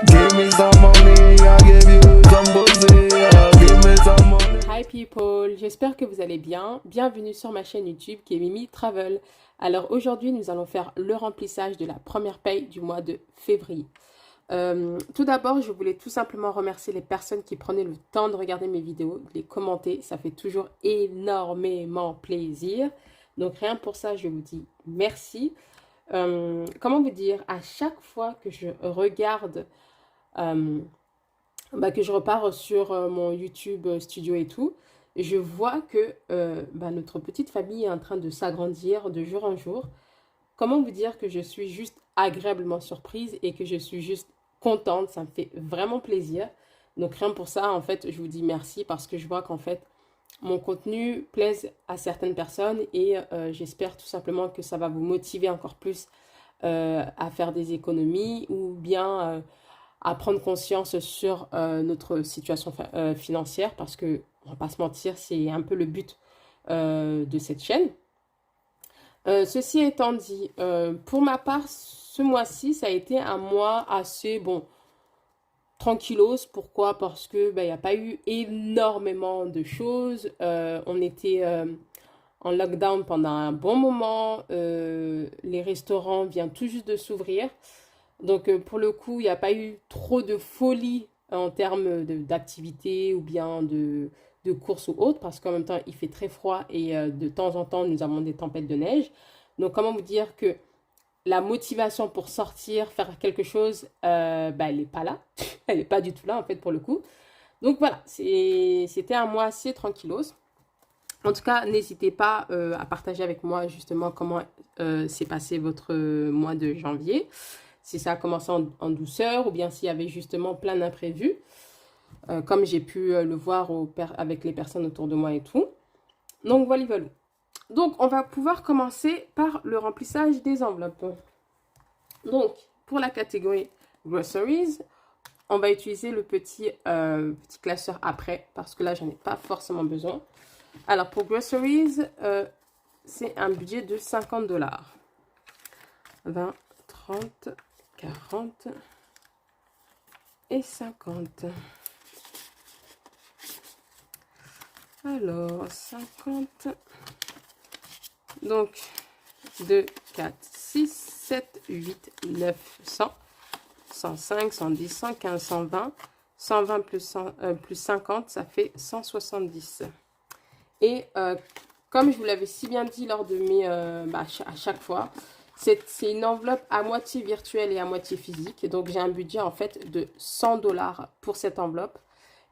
Give me some money, I give you some pussy. Give me some money. Hi people, j'espère que vous allez bien. Bienvenue sur ma chaîne YouTube qui est Mimi Travel. Alors aujourd'hui, nous allons faire le remplissage de la première paye du mois de février. Tout d'abord, je voulais tout simplement remercier les personnes qui prenaient le temps de regarder mes vidéos, de les commenter. Ça fait toujours énormément plaisir. Donc rien pour ça, je vous dis merci. Comment vous dire, à chaque fois que je regarde, que je repars sur mon YouTube studio et tout, je vois que notre petite famille est en train de s'agrandir de jour en jour. Comment vous dire que je suis juste agréablement surprise et que je suis juste contente, ça me fait vraiment plaisir. Donc rien pour ça, en fait, je vous dis merci parce que je vois qu'en fait, mon contenu plaise à certaines personnes et j'espère tout simplement que ça va vous motiver encore plus à faire des économies ou bien à prendre conscience sur notre situation financière parce que, on va pas se mentir, c'est un peu le but de cette chaîne. Ceci étant dit, pour ma part, ce mois-ci, ça a été un mois assez, bon, tranquillos. Pourquoi? Parce que il n'y a pas eu énormément de choses. On était en lockdown pendant un bon moment. Les restaurants viennent tout juste de s'ouvrir. Donc pour le coup, il n'y a pas eu trop de folie en termes d'activité ou bien de courses ou autres, parce qu'en même temps, il fait très froid et de temps en temps, nous avons des tempêtes de neige. Donc comment vous dire que la motivation pour sortir, faire quelque chose, elle n'est pas là. Elle n'est pas du tout là, en fait, pour le coup. Donc voilà, c'était un mois assez tranquillos. En tout cas, n'hésitez pas à partager avec moi justement comment s'est passé votre mois de janvier. Si ça a commencé en douceur ou bien s'il y avait justement plein d'imprévus, comme j'ai pu le voir avec les personnes autour de moi et tout. Donc voilà, voilà. Donc on va pouvoir commencer par le remplissage des enveloppes. Donc pour la catégorie groceries, on va utiliser le petit classeur après parce que là j'en ai pas forcément besoin. Alors pour groceries, c'est un budget de 50$. 20, 30, 40 et 50. Alors, 50. Donc, 2, 4, 6, 7, 8, 9, 100, 105, 110, 115, 120. 120 plus 50, ça fait 170. Et comme je vous l'avais si bien dit lors de mes... à chaque fois, c'est une enveloppe à moitié virtuelle et à moitié physique. Donc, j'ai un budget en fait de 100$ pour cette enveloppe.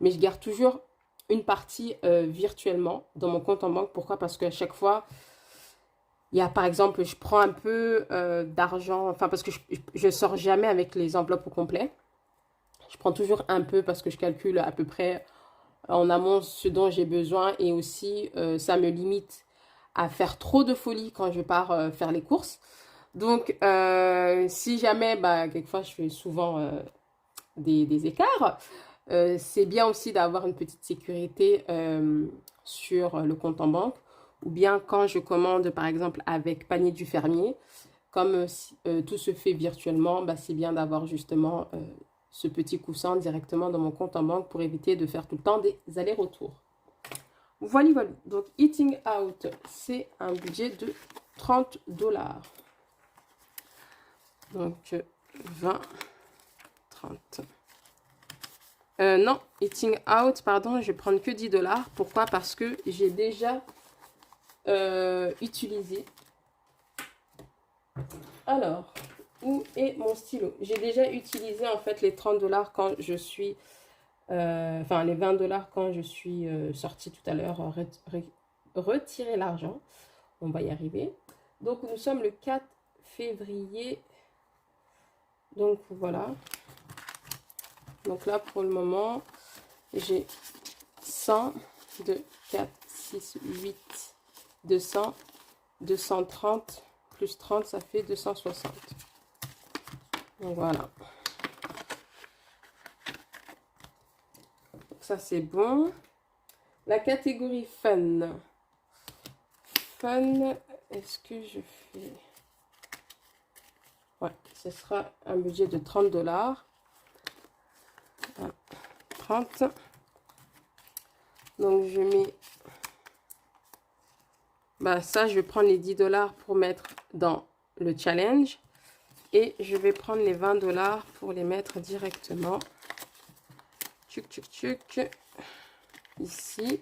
Mais je garde toujours une partie virtuellement dans mon compte en banque. Pourquoi? Parce qu'à chaque fois, il y a par exemple, je prends un peu d'argent. Enfin, parce que je sors jamais avec les enveloppes au complet. Je prends toujours un peu parce que je calcule à peu près en amont ce dont j'ai besoin. Et aussi, ça me limite à faire trop de folie quand je pars faire les courses. Donc, si jamais, quelquefois, je fais souvent des écarts, c'est bien aussi d'avoir une petite sécurité sur le compte en banque. Ou bien quand je commande, par exemple, avec panier du fermier, comme tout se fait virtuellement, c'est bien d'avoir justement ce petit coussin directement dans mon compte en banque pour éviter de faire tout le temps des allers-retours. Voilà, voilà. Donc, eating out, c'est un budget de 30$. Donc, 20, 30. Non, eating out, pardon, je vais prendre que 10$. Pourquoi? Parce que j'ai déjà utilisé. Alors, où est mon stylo? J'ai déjà utilisé en fait les 30$ quand je suis... enfin, les 20$ quand je suis sortie tout à l'heure, retirer l'argent. On va y arriver. Donc, nous sommes le 4 février. Donc, voilà. Donc là, pour le moment, j'ai 100, 2, 4, 6, 8, 200, 230, plus 30, ça fait 260. Donc voilà. Donc ça, c'est bon. La catégorie fun. Fun, est-ce que je fais... Ouais, ce sera un budget de 30$. 30. Donc, je mets... Bah, ça, je vais prendre les 10 $ pour mettre dans le challenge. Et je vais prendre les 20 $ pour les mettre directement. Tchuc, tchuc, tchuc. Ici.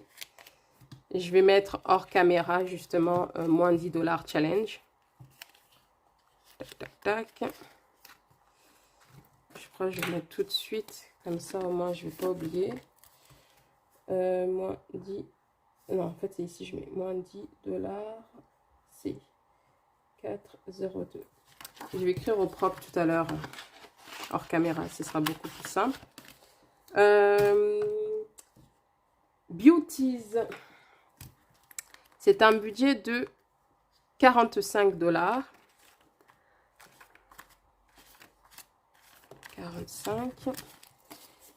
Et je vais mettre hors caméra, justement, moins 10 $ challenge. Tac, tac, tac. Je crois que je vais mettre tout de suite. Comme ça, au moins, je ne vais pas oublier. Moins 10. Non, en fait, c'est ici, je mets moins 10 $. C'est 4,02. Je vais écrire au propre tout à l'heure, hors caméra. Ce sera beaucoup plus simple. Beauties. C'est un budget de 45 $. 45.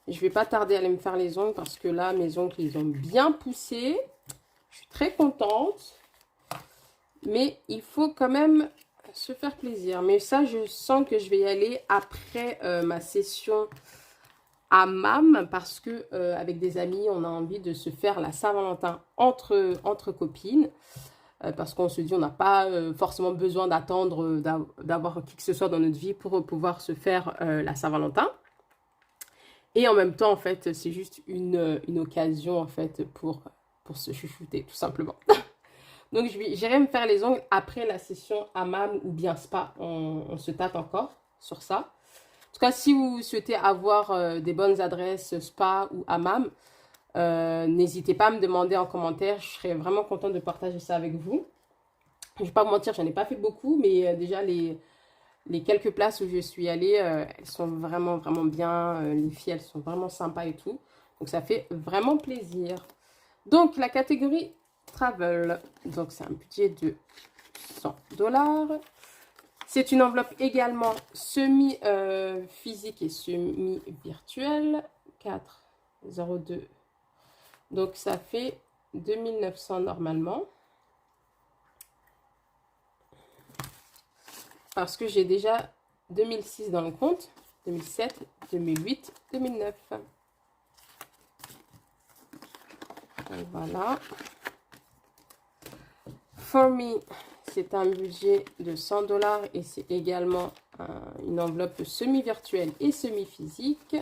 Je ne vais pas tarder à aller me faire les ongles parce que là, mes ongles, ils ont bien poussé. Je suis très contente. Mais il faut quand même se faire plaisir. Mais ça, je sens que je vais y aller après ma session hammam parce que avec des amis, on a envie de se faire la Saint-Valentin entre copines. Parce qu'on se dit on n'a pas forcément besoin d'attendre d'avoir qui que ce soit dans notre vie pour pouvoir se faire la Saint-Valentin. Et en même temps, en fait, c'est juste une occasion, en fait, pour se chouchouter, tout simplement. Donc, j'irai me faire les ongles après la session hammam ou bien spa. On se tâte encore sur ça. En tout cas, si vous souhaitez avoir des bonnes adresses spa ou hammam, n'hésitez pas à me demander en commentaire. Je serais vraiment contente de partager ça avec vous. Je ne vais pas vous mentir, j'en ai pas fait beaucoup, mais déjà les quelques places où je suis allée, elles sont vraiment, vraiment bien. Les filles, elles sont vraiment sympas et tout. Donc, ça fait vraiment plaisir. Donc, la catégorie Travel. Donc, c'est un budget de 100 $. C'est une enveloppe également semi-physique et semi-virtuelle. 4,02. Donc, ça fait 2900 normalement. Parce que j'ai déjà 2006 dans le compte. 2007, 2008, 2009. Donc, voilà. For Me, c'est un budget de 100 $ et c'est également une enveloppe semi-virtuelle et semi-physique.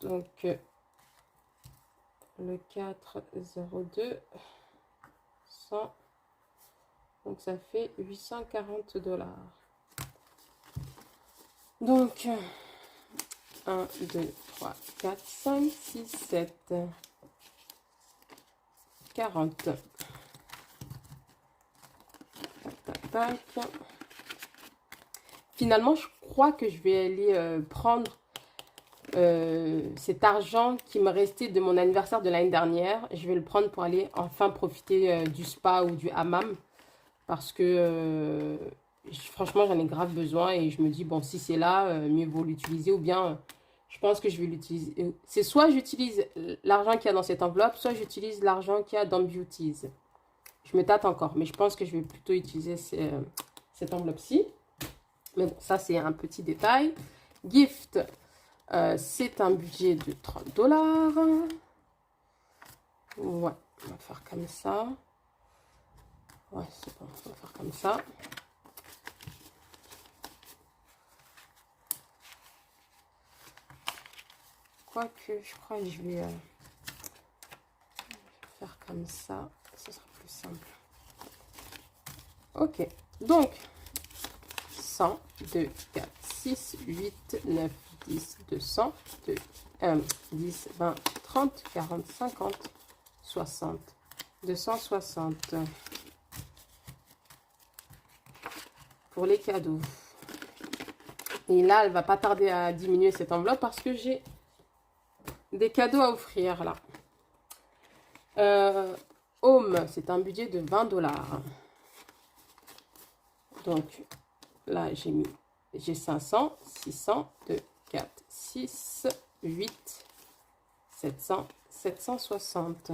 Donc, le 4,02, 100. Donc, ça fait 840 $. Donc, 1, 2, 3, 4, 5, 6, 7, 40. Tac, tac, tac. Finalement, je crois que je vais aller prendre cet argent qui me restait de mon anniversaire de l'année dernière. Je vais le prendre pour aller enfin profiter du spa ou du hammam. Parce que franchement, j'en ai grave besoin. Et je me dis, bon, si c'est là, mieux vaut l'utiliser. Ou bien, je pense que je vais l'utiliser. C'est soit j'utilise l'argent qu'il y a dans cette enveloppe, soit j'utilise l'argent qu'il y a dans Beauties. Je me tâte encore. Mais je pense que je vais plutôt utiliser cette enveloppe-ci. Mais bon, ça, c'est un petit détail. Gift, c'est un budget de 30 $. Ouais, on va faire comme ça. Ouais, c'est bon, on va faire comme ça. Quoique, je crois que je vais faire comme ça. Ce sera plus simple. Ok, donc 100, 2, 4, 6, 8, 9, 10, 200, 2, 10, 20, 30, 40, 50, 60, 260. Pour les cadeaux. Et là, elle va pas tarder à diminuer cette enveloppe parce que j'ai des cadeaux à offrir là. Home, c'est un budget de 20 $. Donc là, j'ai 500, 600, 2, 4, 6, 8, 700, 760.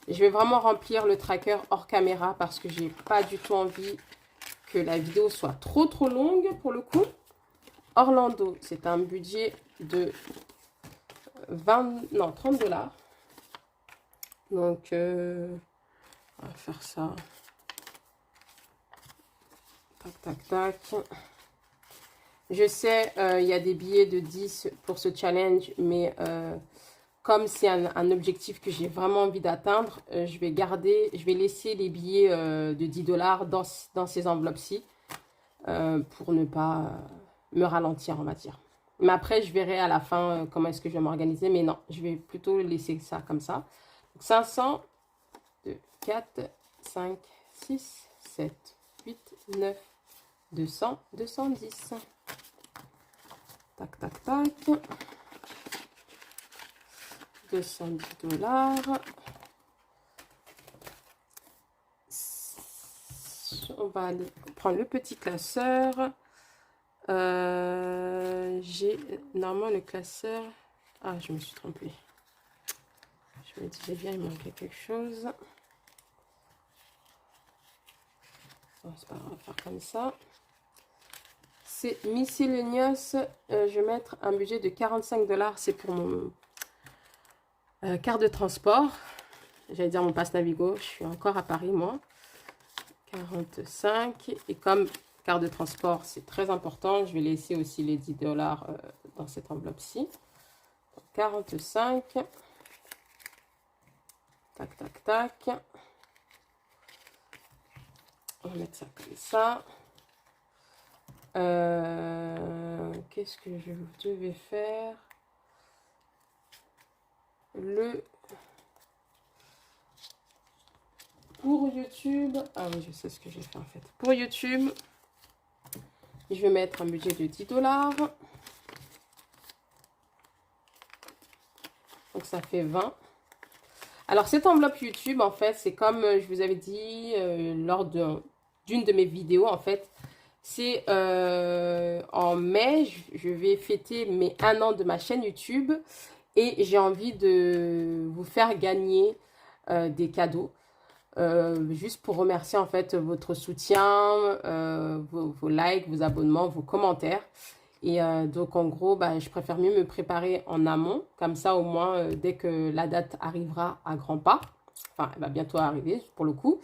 Et je vais vraiment remplir le tracker hors caméra parce que j'ai pas du tout envie que la vidéo soit trop longue pour le coup. Orlando, c'est un budget de 20, non, 30 $. Donc, on va faire ça. Tac, tac, tac. Je sais, il y a des billets de 10 pour ce challenge, mais comme c'est un objectif que j'ai vraiment envie d'atteindre, je vais laisser les billets de 10 $ dans ces enveloppes-ci pour ne pas me ralentir, on va dire. Mais après, je verrai à la fin comment est-ce que je vais m'organiser. Mais non, je vais plutôt laisser ça comme ça. Donc 500, 2, 4, 5, 6, 7, 8, 9, 200, 210. Tac, tac, tac. 210 $. On va aller prendre le petit classeur. J'ai normalement le classeur. Ah, je me suis trompée. Je me disais bien, il manquait quelque chose. Bon, c'est pas grave, on va faire comme ça. C'est miscellaneous. Je vais mettre un budget de 45 $. C'est pour mon carte de transport. J'allais dire mon passe Navigo. Je suis encore à Paris, moi. 45. Et comme carte de transport, c'est très important, je vais laisser aussi les 10 $ dans cette enveloppe-ci. 45. Tac, tac, tac. On va mettre ça comme ça. Qu'est-ce que je devais faire? Pour YouTube, ah oui, je sais ce que j'ai fait en fait. Pour YouTube, je vais mettre un budget de 10 $. Donc ça fait 20. Alors cette enveloppe YouTube, en fait, c'est comme je vous avais dit lors d'une de mes vidéos, en fait. C'est en mai, je vais fêter mes 1 an de ma chaîne YouTube. Et j'ai envie de vous faire gagner des cadeaux. Juste pour remercier en fait votre soutien, vos likes, vos abonnements, vos commentaires. Et donc en gros, bah, je préfère mieux me préparer en amont. Comme ça au moins, dès que la date arrivera à grands pas, enfin elle va bientôt arriver pour le coup,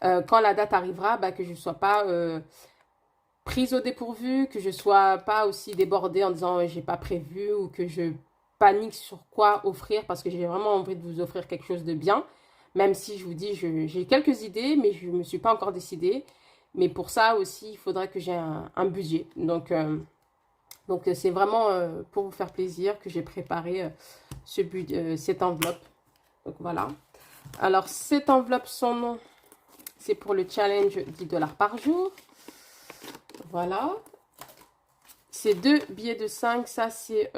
quand la date arrivera, bah, que je ne sois pas prise au dépourvu, que je ne sois pas aussi débordée en disant j'ai pas prévu ou que je panique sur quoi offrir parce que j'ai vraiment envie de vous offrir quelque chose de bien. Même si je vous dis, j'ai quelques idées, mais je ne me suis pas encore décidée. Mais pour ça aussi, il faudrait que j'ai un budget. Donc c'est vraiment pour vous faire plaisir que j'ai préparé cette enveloppe. Donc voilà. Alors cette enveloppe, son nom, c'est pour le challenge 10 $ par jour. Voilà. C'est 2 billets de 5. Ça, c'est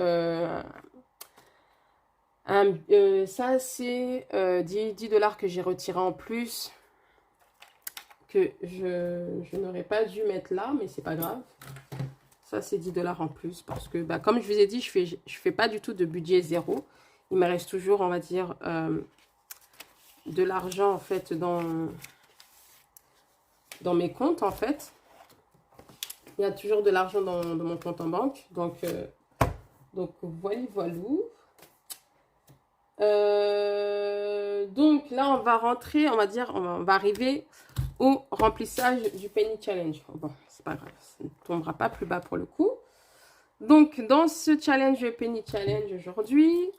10 $ que j'ai retiré en plus. Que je n'aurais pas dû mettre là, mais c'est pas grave. Ça, c'est 10 $ en plus. Parce que, bah, comme je vous ai dit, je fais pas du tout de budget zéro. Il me reste toujours, on va dire, de l'argent, en fait, dans mes comptes, en fait. Il y a toujours de l'argent dans mon compte en banque. Donc voilà, voilà. Donc là, on va rentrer, on va dire, on va arriver au remplissage du Penny Challenge. Bon, c'est pas grave, ça ne tombera pas plus bas pour le coup. Donc, dans ce challenge Penny Challenge aujourd'hui,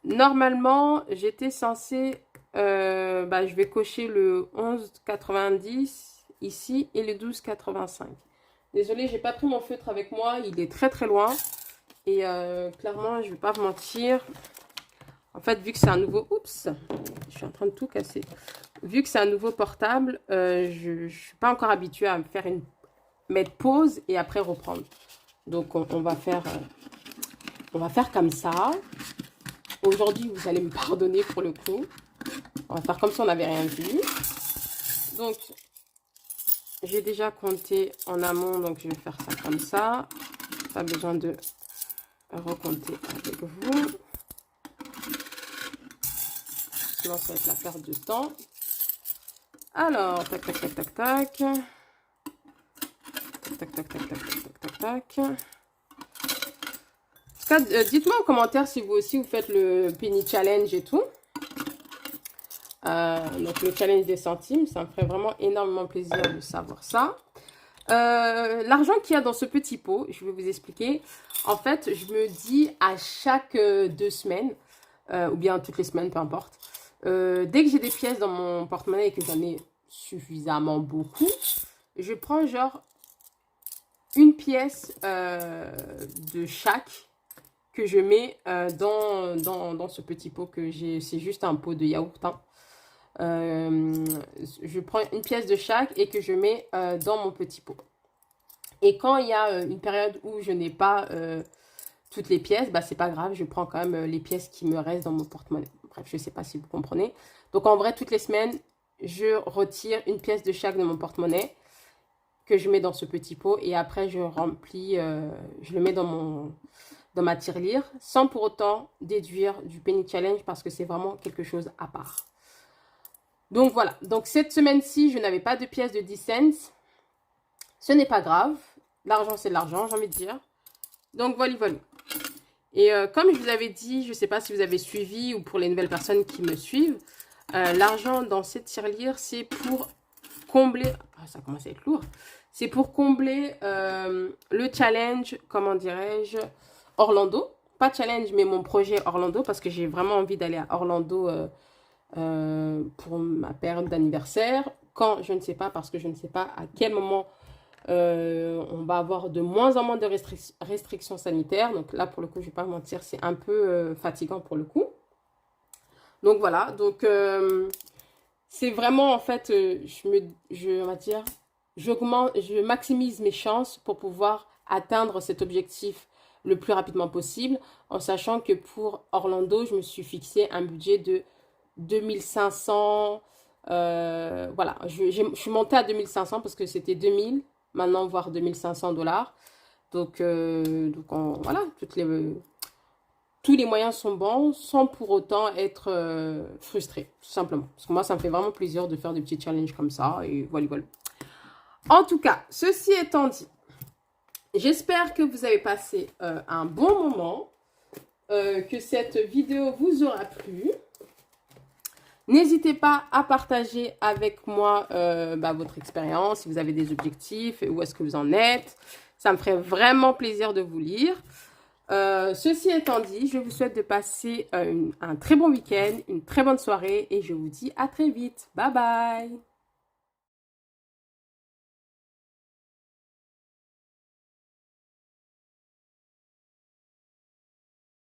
normalement, j'étais censée, bah, je vais cocher le 11,90 ici et le 12,85. Désolée, j'ai pas pris mon feutre avec moi, il est très très loin. Et clairement, je vais pas vous mentir. En fait, vu que c'est un nouveau... Oups, je suis en train de tout casser. Vu que c'est un nouveau portable, je ne suis pas encore habituée à mettre pause et après reprendre. Donc, on va faire comme ça. Aujourd'hui, vous allez me pardonner pour le coup. On va faire comme si on n'avait rien vu. Donc, j'ai déjà compté en amont, donc je vais faire ça comme ça. Pas besoin de recompter avec vous. Sinon, ça va être la perte de temps. Alors, tac, tac, tac, tac, tac. Tac, tac, tac, tac, tac, tac, tac, tac. cas, dites-moi en commentaire si vous aussi vous faites le penny challenge et tout. Donc le challenge des centimes, ça me ferait vraiment énormément plaisir de savoir ça. L'argent qu'il y a dans ce petit pot, je vais vous expliquer. En fait, je me dis à chaque 2 semaines, ou bien toutes les semaines, peu importe. Dès que j'ai des pièces dans mon porte-monnaie et que j'en ai suffisamment beaucoup, je prends genre une pièce de chaque que je mets dans ce petit pot que j'ai. C'est juste un pot de yaourt. Hein. Je prends une pièce de chaque et que je mets dans mon petit pot. Et quand il y a une période où je n'ai pas toutes les pièces, bah c'est pas grave, je prends quand même les pièces qui me restent dans mon porte-monnaie. Bref, je sais pas si vous comprenez. Donc en vrai, toutes les semaines, je retire une pièce de chaque de mon porte-monnaie que je mets dans ce petit pot et après je remplis, je le mets dans ma tirelire sans pour autant déduire du penny challenge parce que c'est vraiment quelque chose à part. Donc voilà, donc cette semaine-ci, je n'avais pas de pièces de 10 cents. Ce n'est pas grave, l'argent c'est de l'argent, j'ai envie de dire. Donc voilà, voilà. Et comme je vous avais dit, je ne sais pas si vous avez suivi ou pour les nouvelles personnes qui me suivent, l'argent dans cette tirelire, c'est pour combler... Ah, ça commence à être lourd. C'est pour combler le challenge, comment dirais-je, Orlando. Pas challenge, mais mon projet Orlando, parce que j'ai vraiment envie d'aller à Orlando pour ma période d'anniversaire. Quand, je ne sais pas, parce que je ne sais pas à quel moment on va avoir de moins en moins de restrictions sanitaires. Donc là, pour le coup, je ne vais pas mentir, c'est un peu fatigant pour le coup. Donc voilà, donc c'est vraiment en fait, on va dire, je maximise mes chances pour pouvoir atteindre cet objectif le plus rapidement possible, en sachant que pour Orlando, je me suis fixé un budget de 2500. Voilà, je suis montée à 2500 parce que c'était 2000, maintenant voire 2500 $. Donc voilà, tous les moyens sont bons sans pour autant être frustré, tout simplement. Parce que moi, ça me fait vraiment plaisir de faire des petits challenges comme ça et voilà, voilà. En tout cas, ceci étant dit, j'espère que vous avez passé un bon moment, que cette vidéo vous aura plu. N'hésitez pas à partager avec moi votre expérience, si vous avez des objectifs, où est-ce que vous en êtes. Ça me ferait vraiment plaisir de vous lire. Ceci étant dit, je vous souhaite de passer un très bon week-end, une très bonne soirée et je vous dis à très vite. Bye bye!